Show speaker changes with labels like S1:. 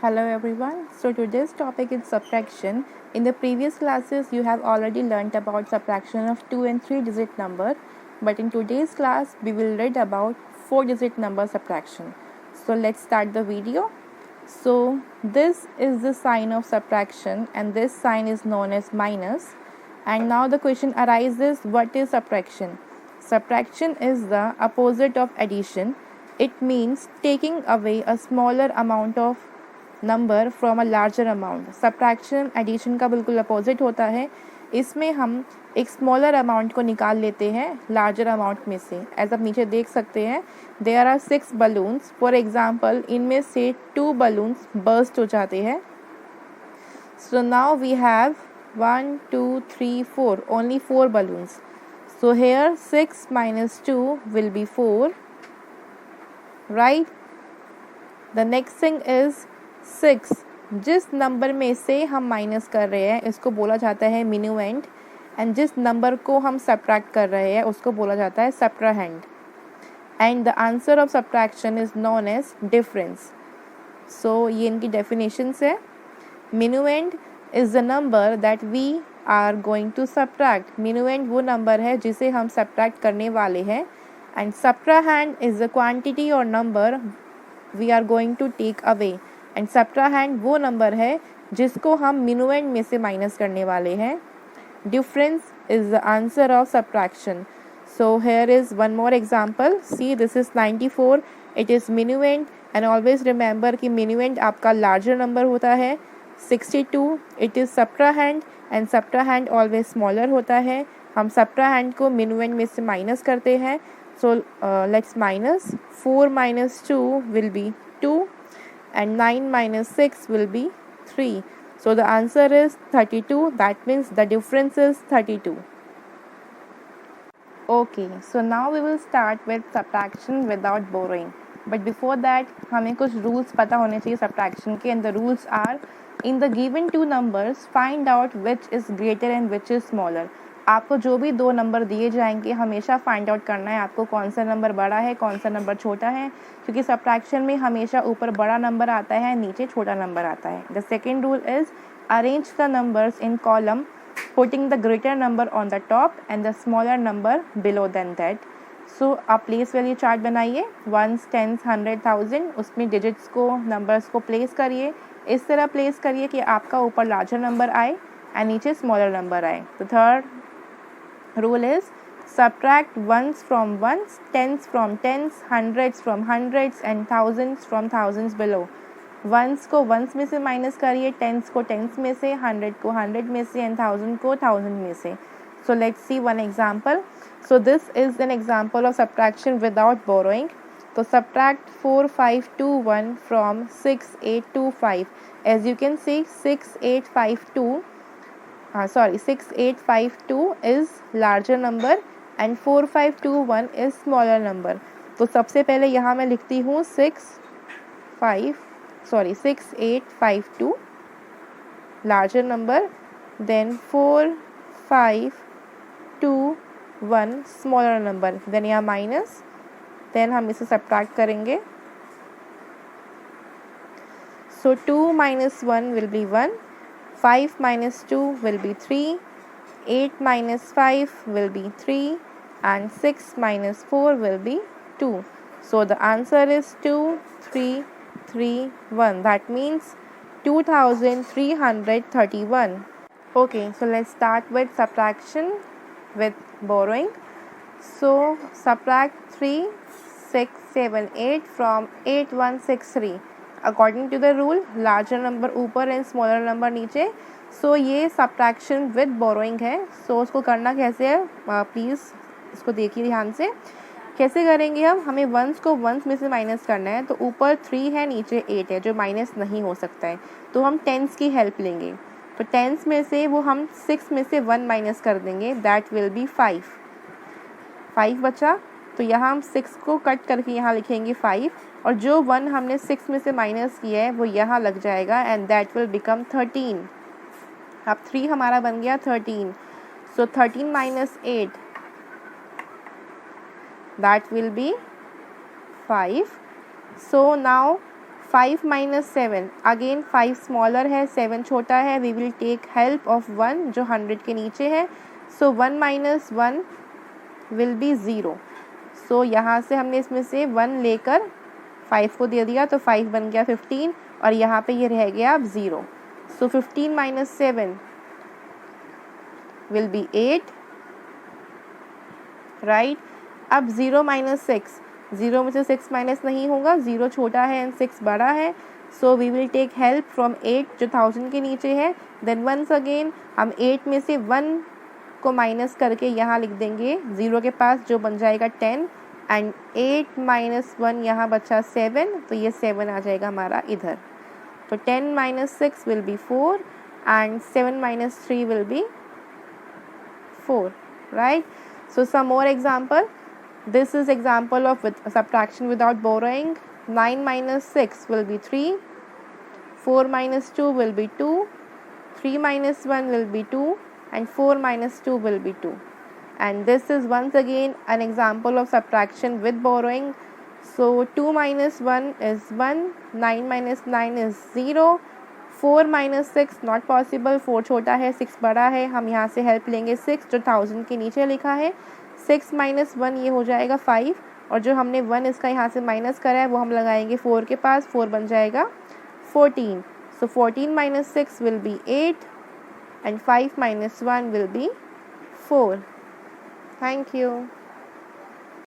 S1: Hello everyone. So today's topic is subtraction. In the previous classes you have already learnt about subtraction of 2 and 3 digit number, but in today's class we will read about 4 digit number subtraction. So let's start the video. So this is the sign of subtraction and this sign is known as minus. And now the question arises, what is subtraction? Subtraction is the opposite of addition. It means taking away a smaller amount of number from a larger amount. Subtraction addition का बिल्कुल opposite होता है. इसमें हम एक smaller amount को निकाल लेते हैं लार्जर अमाउंट में से. एज आप नीचे देख सकते हैं, there are 6 balloons. For example इनमें से 2 बलून्स बर्स्ट हो जाते हैं. So now we have 1 2 3 4, only 4 balloons. So here 6 minus 2 will be 4, right? The next thing is 6. जिस नंबर में से हम माइनस कर रहे हैं इसको बोला जाता है मिनुएंड, एंड जिस नंबर को हम सब्ट्रैक्ट कर रहे हैं उसको बोला जाता है subtrahend. And the answer of subtraction is known as difference. So ये इनकी डेफिनेशंस है. Minuend is the number that we are going to subtract. Minuend वो नंबर है जिसे हम सब्ट्रैक्ट करने वाले हैं. And subtrahend is the quantity और number we are going to take away. And subtrahend वो नंबर है जिसको हम मिनुएंड में से माइनस करने वाले हैं. Difference is the answer of subtraction. So here is one more example. See this is 94. It is minuend and always remember कि मिनुएंड आपका लार्जर नंबर होता है. 62 it is subtrahend and subtrahend always smaller होता है. हम subtrahend को minuend में से माइनस करते हैं. So let's minus. 4 minus 2 will be 2. And 9 minus 6 will be 3. So the answer is 32. That means the difference is 32. Okay, so now we will start with subtraction without borrowing. But before that, हमें कुछ rules पता होने चाहिए subtraction के. And the rules are, in the given two numbers, find out which is greater and which is smaller. आपको जो भी 2 number दिए जाएंगे हमेशा फाइंड आउट करना है आपको कौन सा नंबर बड़ा है कौन सा नंबर छोटा है, क्योंकि सब्ट्रैक्शन में हमेशा ऊपर बड़ा नंबर आता है नीचे छोटा नंबर आता है. The second rule is arrange the numbers in column, putting the greater number on the top and the smaller number below then that. So आप प्लेस वैल्यू चार्ट बनाइए, 1s 10s 100 1000. उसमें digits को numbers को place करिए. इस तरह place करिए कि आपका ऊपर लार्जर नंबर आए एंड नीचे स्मॉलर नंबर आए. The third rule is subtract 1s from 1s, 10s from 10s, 100s from 100s and 1000s from 1000s below. 1s को 1s में से माइनस करिए, 10s को 10s में से, 100 को 100 में से एंड 1000 को 1000 में से. So let's see one example. So this is an example of subtraction without borrowing. So subtract 4521 from 6825. As you can see 6852 is larger number and 4521 is smaller number. तो सबसे पहले यहाँ मैं लिखती हूँ 6852 larger number, then 4521 smaller number, then यहाँ minus, then हम इसे subtract करेंगे. So 2 minus 1 will be 1. 5 minus 2 will be 3, 8 minus 5 will be 3 and 6 minus 4 will be 2. So the answer is 2331. That means 2331. Okay, so let's start with subtraction with borrowing. So subtract 3 6 7 8 from 8163. According to the rule larger number ऊपर and smaller number नीचे. So ये subtraction with borrowing है. सो उसको करना कैसे है, please इसको देखिए ध्यान से. कैसे करेंगे हम, हमें 1s को 1s में से माइनस करना है. तो ऊपर 3 है नीचे 8 है जो माइनस नहीं हो सकता है, तो हम 10s की हेल्प लेंगे. तो 10s में से वो हम 6 में से 1 माइनस कर देंगे, दैट विल बी 5 बचा. तो यहाँ हम 6 को कट करके यहाँ लिखेंगे 5, और जो 1 हमने 6 में से माइनस किया है वो यहाँ लग जाएगा एंड दैट विल बिकम 13. अब 3 हमारा बन गया 13. So 13 minus 8 that will be 5. So now 5 minus 7, again 5 smaller है, 7 छोटा है, we will take help of 1 जो 100 के नीचे है. So 1 minus 1 will be 0. So यहाँ से हमने इसमें से 1 लेकर 5 को दे दिया तो 5 बन गया 15 और यहाँ पे ये रह गया अब 0. सो 15 minus 7 विल बी 8, राइट. अब 0 minus 6, 0 में से 6 माइनस नहीं होगा, 0 छोटा है एंड 6 बड़ा है. So we will take help from 8 जो 1000 के नीचे है. देन वंस अगेन हम 8 में से 1 को माइनस करके यहाँ लिख देंगे 0 के पास जो बन जाएगा 10 एंड 8 minus 1 यहाँ बचा 7, तो ये 7 आ जाएगा हमारा इधर. तो 10 minus 6 will be 4 and 7 minus 3 will be 4, right. So some more example. This is example of subtraction without borrowing. 9 minus 6 will be 3. 4 minus 2 will be 2. 3 minus 1 will be 2. And 4 minus 2 will be 2. And this is once again an example of subtraction with borrowing. So 2 minus 1 is 1. 9 minus 9 is 0. 4 minus 6 not possible, 4 छोटा है 6 बड़ा है. हम यहाँ से help लेंगे 6 जो 1000 के नीचे लिखा है. 6 minus 1 ये हो जाएगा 5 और जो हमने 1 इसका यहाँ से माइनस करा है वो हम लगाएंगे 4 के पास, 4 बन जाएगा 14. सो 14 minus 6 will be 8 and 5 minus 1 will be 4. Thank you.